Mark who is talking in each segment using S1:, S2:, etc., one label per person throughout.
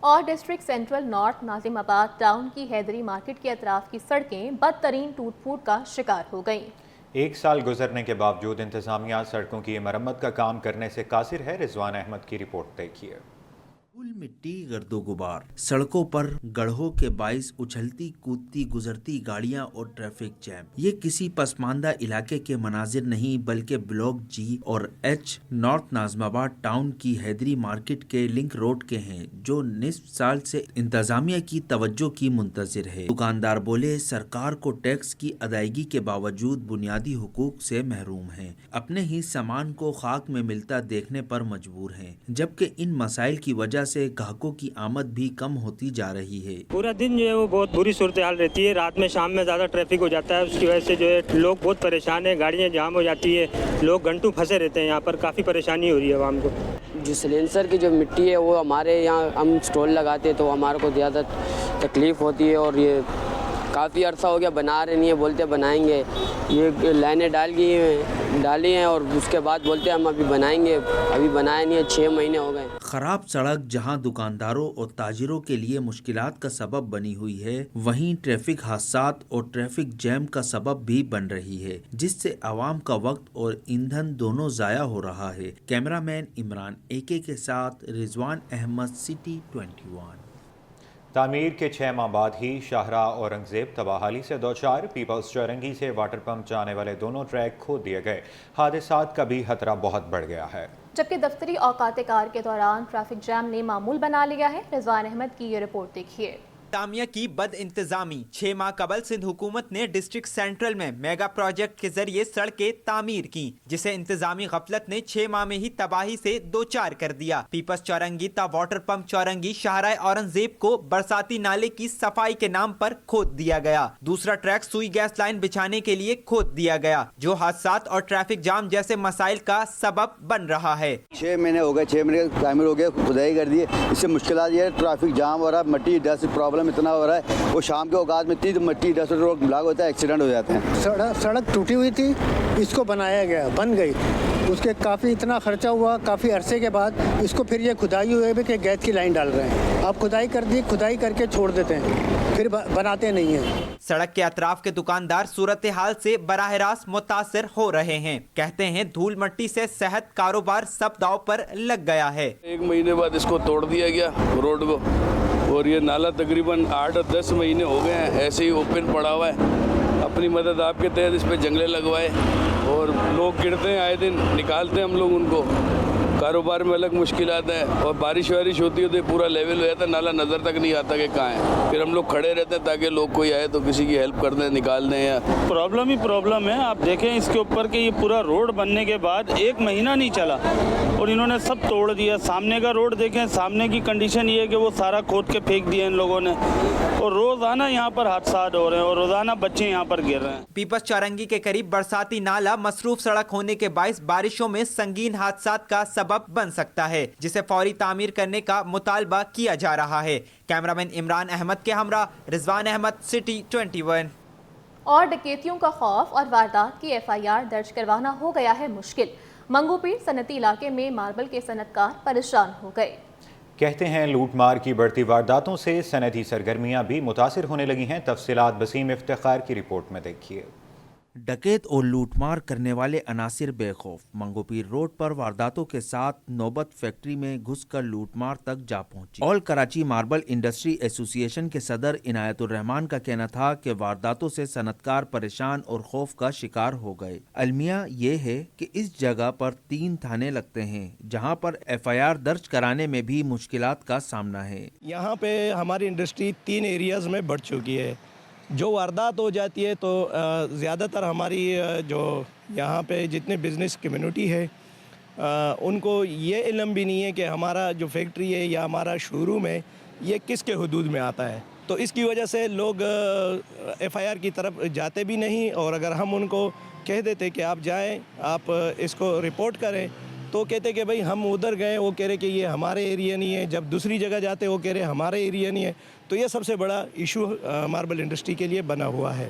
S1: اور district central north ناظم آباد town کی حیدری مارکیٹ کے اطراف کی سڑکیں بدترین ٹوٹ پھوٹ کا شکار ہو گئیں۔
S2: 1 سال گزرنے کے باوجود انتظامیہ سڑکوں کی مرمت کا کام کرنے سے قاصر ہے۔ رضوان احمد کی رپورٹ دیکھیے۔
S3: پھول مٹی گرد و غبار، سڑکوں پر گڑھوں کے باعث اچھلتی کودتی گزرتی گاڑیاں اور ٹریفک جیم، یہ کسی پسماندہ علاقے کے مناظر نہیں بلکہ بلاک جی اور ایچ نارتھ ناظم آباد ٹاؤن کی حیدری مارکیٹ کے لنک روڈ کے ہیں، جو نصف سال سے انتظامیہ کی توجہ کی منتظر ہے۔ دکاندار بولے سرکار کو ٹیکس کی ادائیگی کے باوجود بنیادی حقوق سے محروم ہیں، اپنے ہی سامان کو خاک میں ملتا دیکھنے پر مجبور ہیں، جبکہ ان مسائل کی وجہ سے گاہکوں کی آمد بھی کم ہوتی جا رہی ہے۔
S4: پورا دن جو ہے وہ بہت بری صورتحال رہتی ہے، رات میں شام میں زیادہ ٹریفک ہو جاتا ہے، اس کی وجہ سے جو ہے لوگ بہت پریشان ہیں، گاڑیاں جام ہو جاتی ہے، لوگ گھنٹوں پھنسے رہتے ہیں، یہاں پر کافی پریشانی ہو رہی ہے عوام کو۔
S5: جو سلینسر کی جو مٹی ہے وہ ہمارے یہاں ہم سٹول لگاتے ہیں تو ہمارے کو زیادہ تکلیف ہوتی ہے، اور یہ کافی عرصہ ہو گیا بنا رہے نہیں ہیں، بولتے بنائیں گے، یہ لائنیں ڈالی ہیں اور اس کے بعد بولتے ہم ابھی بنائیں گے، ابھی بنائے نہیں ہے، 6 مہینے ہو گئے۔
S3: خراب سڑک جہاں دکانداروں اور تاجروں کے لیے مشکلات کا سبب بنی ہوئی ہے، وہیں ٹریفک حادثات اور ٹریفک جیم کا سبب بھی بن رہی ہے، جس سے عوام کا وقت اور ایندھن دونوں ضائع ہو رہا ہے۔ کیمرہ مین عمران AK کے ساتھ رضوان احمد، سٹی 21۔
S2: تعمیر کے 6 ماہ بعد ہی شاہراہ اورنگزیب تباہی سے دوچار، پیپلز چورنگی سے واٹر پمپ جانے والے دونوں ٹریک کھود دیے گئے، حادثات کا بھی خطرہ بہت بڑھ گیا ہے۔
S1: جبکہ دفتری اوقات کار کے دوران ٹریفک جام نے معمول بنا لیا ہے۔ رضوان احمد کی یہ رپورٹ دیکھیے۔
S6: انتظامیہ کی بد انتظامی، 6 ماہ قبل سندھ حکومت نے ڈسٹرکٹ سینٹرل میں میگا پروجیکٹ کے ذریعے سڑکیں تعمیر کی، جسے انتظامی غفلت نے 6 ماہ میں ہی تباہی سے دوچار کر دیا۔ پیپلز چورنگی تا واٹر پمپ چورنگی شاہراہ اورنگزیب کو برساتی نالے کی صفائی کے نام پر کھود دیا گیا۔ دوسرا ٹریک سوئی گیس لائن بچھانے کے لیے کھود دیا گیا، جو حادثات اور ٹریفک جام جیسے مسائل کا سبب بن رہا ہے۔
S7: 6 مہینے ہو گئے، 6 مہینے تعمیر ہو گیا، کھدائی کر دی، اس سے مشکلات یہ ہے ٹریفک جام ہو رہا ہے، مٹی ڈسٹ پرابلم اتنا ہو رہا ہے، وہ شام کے اوقات میں اتنی مٹی ڈسٹ روڈ بلاک ہوتا ہے، ایکسیڈنٹ ہو جاتے ہیں۔
S8: سڑک ٹوٹی ہوئی تھی، اس کو بنایا گیا، بن گئی، اس کے کافی اتنا خرچہ ہوا، کافی عرصے کے بعد اس کو پھر یہ کھدائی ہوئے بھی کہ گیس کی لائن ڈال رہے ہیں، آپ کھدائی کر دی، کھدائی کر کے چھوڑ دیتے ہیں، پھر بناتے نہیں ہیں۔
S6: سڑک کے اطراف کے دکاندار صورتحال سے براہ راست متاثر ہو رہے ہیں، کہتے ہیں دھول مٹی سے صحت کاروبار سب داؤ پر لگ گیا ہے۔
S9: 1 مہینے بعد اس کو توڑ دیا گیا روڈ کو، اور یہ نالا تقریباً 8-10 مہینے ہو گئے ہیں ایسے ہی اوپن پڑا ہوا ہے۔ اپنی مدد آپ کے تحت اس پہ جنگلے لگوائے، اور لوگ گرتے ہیں آئے دن، نکالتے ہیں ہم لوگ ان کو، کاروبار میں الگ مشکلات ہیں، اور بارش وارش ہوتی ہے تو پورا لیول ہو جاتا ہے، نالا نظر تک نہیں آتا کہ کہاں ہے، پھر ہم لوگ کھڑے رہتے ہیں تاکہ لوگ کوئی آئے تو کسی کی ہیلپ کر دیں، نکال دیں۔ یا
S4: پرابلم ہی پرابلم ہے، آپ دیکھیں اس کے اوپر کہ یہ پورا روڈ بننے کے بعد 1 مہینہ نہیں چلا اور انہوں نے سب توڑ دیا۔ سامنے کا روڈ دیکھیں، سامنے کی کنڈیشن یہ ہے کہ وہ سارا کھود کے پھینک دیا ان لوگوں نے، اور روزانہ یہاں پر حادثات ہو رہے ہیں اور روزانہ بچے یہاں پر گر رہے ہیں۔
S6: پیپلز چورنگی کے قریب برساتی نالا مصروف سڑک ہونے کے باعث بارشوں میں سنگین حادثات کا سبب بن سکتا ہے، جسے فوری تعمیر کرنے کا مطالبہ کیا جا رہا ہے۔ کیمرہ مین عمران احمد کے ہمراہ رضوان احمد، سٹی 21۔
S1: اور ڈکیتیوں کا خوف اور واردات کی FIR درج کروانا ہو گیا ہے مشکل۔ منگو پیر صنعتی علاقے میں ماربل کے صنعت کار پریشان ہو گئے۔
S2: کہتے ہیں لوٹ مار کی بڑھتی وارداتوں سے صنعتی سرگرمیاں بھی متاثر ہونے لگی ہیں۔ تفصیلات بسیم افتخار کی رپورٹ میں دیکھیے۔
S3: ڈکیت اور لوٹ مار کرنے والے عناصر بے خوف، منگو پیر روڈ پر وارداتوں کے ساتھ نوبت فیکٹری میں گھس کر لوٹ مار تک جا پہنچی۔ آل کراچی ماربل انڈسٹری ایسوسی ایشن کے صدر عنایت الرحمان کا کہنا تھا کہ وارداتوں سے صنعتکار پریشان اور خوف کا شکار ہو گئے۔ المیہ یہ ہے کہ اس جگہ پر 3 تھانے لگتے ہیں، جہاں پر FIR درج کرانے میں بھی مشکلات کا سامنا ہے۔
S10: یہاں پہ ہماری انڈسٹری 3 ایریاز میں بڑھ چکی ہے، جو واردات ہو جاتی ہے تو زیادہ تر ہماری جو یہاں پہ جتنے بزنس کمیونٹی ہے ان کو یہ علم بھی نہیں ہے کہ ہمارا جو فیکٹری ہے یا ہمارا شو روم ہے یہ کس کے حدود میں آتا ہے، تو اس کی وجہ سے لوگ FIR کی طرف جاتے بھی نہیں، اور اگر ہم ان کو کہہ دیتے کہ آپ جائیں، آپ اس کو رپورٹ کریں، تو کہتے کہ بھئی ہم ادھر گئے، وہ کہہ رہے کہ یہ ہمارے ایریا نہیں ہے، جب دوسری جگہ جاتے وہ کہہ رہے ہمارے ایریا نہیں ہے، تو یہ سب سے بڑا ایشو ماربل انڈسٹری کے لیے بنا ہوا ہے۔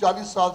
S11: 40%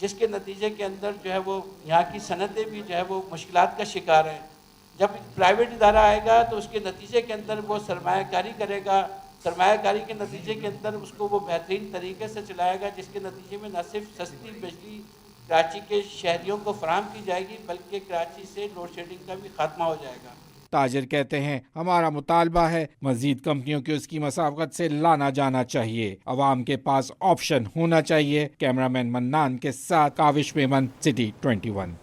S12: جس کے نتیجے کے اندر جو ہے وہ یہاں کی صنعتیں بھی جو ہے وہ مشکلات کا شکار ہیں. جب پرائیویٹ ادارہ آئے گا تو اس کے نتیجے کے اندر وہ سرمایہ کاری کرے گا, سرمایہ کاری کے نتیجے کے اندر اس کو وہ بہترین طریقے سے چلائے گا, جس کے نتیجے میں نہ صرف سستی بجلی کراچی کے شہریوں کو فراہم کی جائے گی بلکہ کراچی سے لوڈ شیڈنگ کا بھی خاتمہ ہو جائے گا.
S13: تاجر کہتے ہیں ہمارا مطالبہ ہے مزید کمپنیوں کی اس کی مسابقت سے لانا جانا چاہیے, عوام کے پاس آپشن ہونا چاہیے. کیمرامین منان کے ساتھ کاوش میمن, سٹی 21.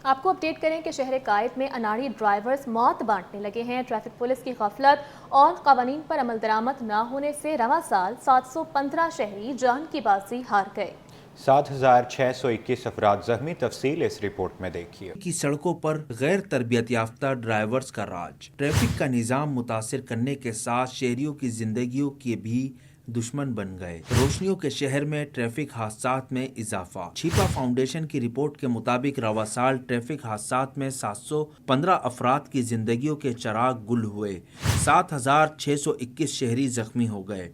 S1: آپ کو اپڈیٹ کریں کہ شہر قائد میں اناڑی ڈرائیورز موت بانٹنے لگے ہیں. ٹریفک پولیس کی غفلت اور قوانین پر عمل درآمد نہ ہونے سے رواں سال 715 شہری جان کی بازی ہار گئے.
S2: 7,621 افراد زخمی. تفصیل اس رپورٹ میں دیکھیے.
S3: کی سڑکوں پر غیر تربیت یافتہ ڈرائیورز کا راج. ٹریفک کا نظام متاثر کرنے کے ساتھ شہریوں کی زندگیوں کے بھی دشمن بن گئے. روشنیوں کے شہر میں ٹریفک حادثات میں اضافہ. چھپا فاؤنڈیشن کی رپورٹ کے مطابق رواں سال ٹریفک حادثات میں 715 افراد کی زندگیوں کے چراغ گل ہوئے. 7,621 شہری زخمی ہو گئے.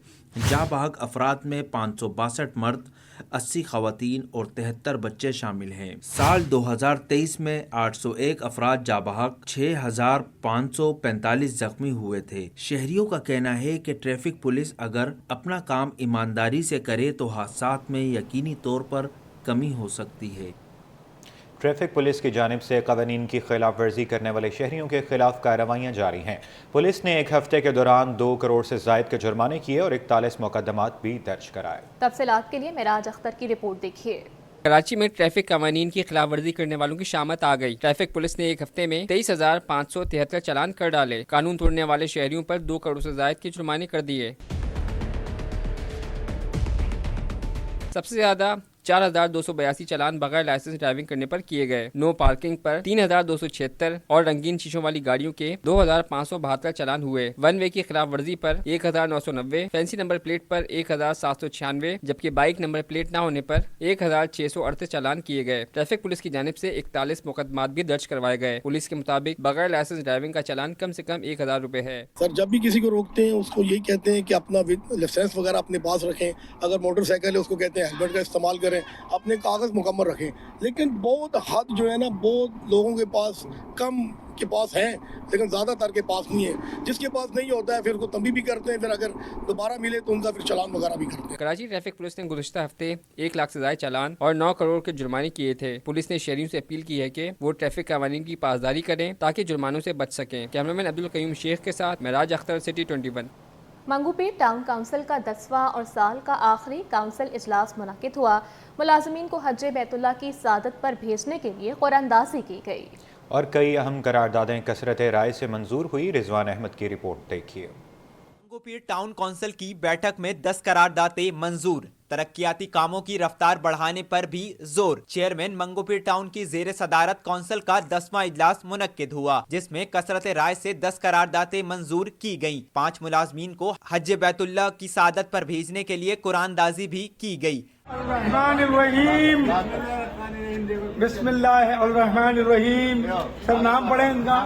S3: جاں بحق افراد میں 562 مرد, 80 خواتین اور 73 بچے شامل ہیں. سال 2023 میں 801 افراد جاں بحق, 6,545 زخمی ہوئے تھے. شہریوں کا کہنا ہے کہ ٹریفک پولیس اگر اپنا کام ایمانداری سے کرے تو حادثات میں یقینی طور پر کمی ہو سکتی ہے.
S2: ٹریفک پولیس کی جانب سے قوانین کی خلاف ورزی کرنے والے شہریوں کے خلاف کارروائیاں جاری ہیں. پولیس نے ایک ہفتے کے دوران 2 کروڑ سے زائد کے جرمانے کیے اور 41 مقدمات بھی درج کرائے.
S1: تفصیلات کے لیے معراج اختر کی رپورٹ دیکھیے.
S14: کراچی میں ٹریفک قوانین کی خلاف ورزی کرنے والوں کی شامت آ گئی. ٹریفک پولیس نے ایک ہفتے میں 23,573 چالان کر ڈالے. قانون توڑنے والے شہریوں پر 2 کروڑ سے زائد کے جرمانے کر دیے. سب سے زیادہ 4,282 چالان بغیر لائسنس ڈرائیونگ کرنے پر کیے گئے. نو پارکنگ پر 3,276 اور رنگین شیشوں والی گاڑیوں کے 2,572 چالان ہوئے. ون وے کی خلاف ورزی پر 1,990, فینسی نمبر پلیٹ پر 1,796 جبکہ بائک نمبر پلیٹ نہ ہونے پر 1,638 چالان کیے گئے. ٹریفک پولیس کی جانب سے 41 مقدمات بھی درج کروائے گئے. پولیس کے مطابق بغیر لائسنس ڈرائیونگ کا چالان کم سے کم 1,000 روپے ہے.
S15: سر جب بھی کسی کو روکتے ہیں اس کو یہی کہتے ہیں کہ اپنا لائسنس وغیرہ اپنے پاس رکھیں. اگر موٹر سائیکل ہے اس کو کہتے ہیں ہیلمٹ کا استعمال کریں, اپنے کاغذ مکمل رکھیں. لیکن بہت حد جو ہے نا, بہت لوگوں کے پاس, کم کے پاس ہیں لیکن زیادہ تر کے پاس نہیں ہے. جس کے پاس نہیں ہوتا ہے پھر اس کو تنبیہ بھی کرتے ہیں, پھر اگر دوبارہ ملے تو ان کا پھر چالان وغیرہ بھی کرتے ہیں.
S14: کراچی ٹریفک پولیس نے گزشتہ ہفتے 1 لاکھ سے زائد چالان اور 9 کروڑ کے جرمانے کیے تھے. پولیس نے شہریوں سے اپیل کی ہے کہ وہ ٹریفک قوانین کی پاسداری کریں تاکہ جرمانوں سے بچ سکیں. کیمرامین عبدالقیوم شیخ کے ساتھ معراج اختر, سٹی 21.
S1: منگو پیٹ ٹاؤن کونسل کا 10واں اور سال کا آخری کونسل اجلاس منعقد ہوا. ملازمین کو حج بیت اللہ کی سعادت پر بھیجنے کے لیے قرآن اندازی کی گئی
S2: اور کئی اہم قراردادیں کثرت رائے سے منظور ہوئی. رضوان احمد کی رپورٹ دیکھیے.
S6: منگو پیٹ ٹاؤن کونسل کی بیٹھک میں 10 قراردادیں منظور. ترقیاتی کاموں کی رفتار بڑھانے پر بھی زور. چیئرمین منگو پیٹ ٹاؤن کی زیر صدارت کونسل کا 10واں اجلاس منعقد ہوا جس میں کثرت رائے سے 10 قراردادیں منظور کی گئیں. 5 ملازمین کو حج بیت اللہ کی سعادت پر بھیجنے کے لیے قرآن اندازی بھی کی گئی.
S16: الرحمن الرحیم, بسم اللہ الرحمن الرحیم. سب نام پڑھیں ان کا,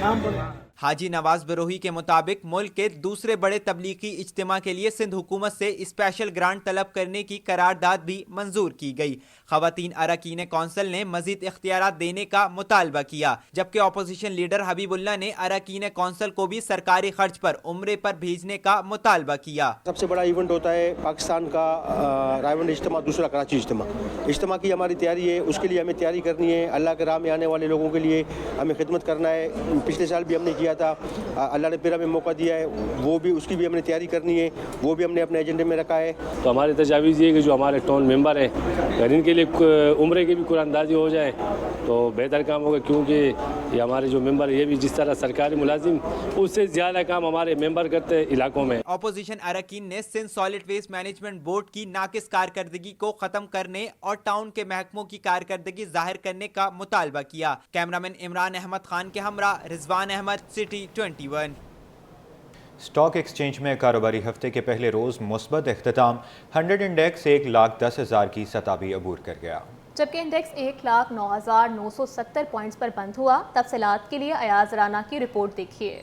S16: نام پڑھیں.
S6: حاجی نواز بروہی کے مطابق ملک کے دوسرے بڑے تبلیغی اجتماع کے لیے سندھ حکومت سے اسپیشل گرانٹ طلب کرنے کی قرارداد بھی منظور کی گئی. خواتین اراکین کونسل نے مزید اختیارات دینے کا مطالبہ کیا جبکہ اپوزیشن لیڈر حبیب اللہ نے اراکین کونسل کو بھی سرکاری خرچ پر عمرے پر بھیجنے کا مطالبہ کیا.
S17: سب سے بڑا ایونٹ ہوتا ہے پاکستان کا رائے اجتماع, دوسرا کراچی اجتماع کی ہماری تیاری ہے. اس کے لیے ہمیں تیاری کرنی ہے. اللہ کے راہ میں آنے والے لوگوں کے لیے ہمیں خدمت کرنا ہے. پچھلے سال بھی ہم نے کیا تھا, اللہ نے پھر ہمیں موقع دیا ہے, وہ بھی اس کی بھی ہم نے تیاری کرنی ہے, وہ بھی ہم نے اپنے ایجنڈے میں رکھا ہے.
S18: تو ہماری تجاویز یہ کہ جو ہمارے ٹاؤن ممبر ہیں اگر ان کے لیے عمرے کی بھی قرآن اندازی ہو جائے تو بہتر کام ہوگا, کیونکہ یہ ہمارے جو ممبر یہ بھی جس طرح سرکاری ملازم اس سے زیادہ کام ہمارے ممبر کرتے ہیں علاقوں میں.
S6: اپوزیشن اراکین نے Sindh solid waste management board کی ناقص کارکردگی کو ختم کرنے اور ٹاؤن کے محکموں کی کارکردگی ظاہر کرنے کا مطالبہ کیا. کیمرامین عمران احمد خان کے ہمراہ Rizwan Ahmed, city 21.
S2: Stock exchange میں کاروباری ہفتے کے پہلے روز مثبت اختتام. 100 انڈیکس 1,10,000 کی سطح بھی عبور کر گیا
S1: جبکہ انڈیکس 1,09,970 پوائنٹس پر بند ہوا. تفصیلات کے لیے ایاز رانا کی رپورٹ دیکھیے.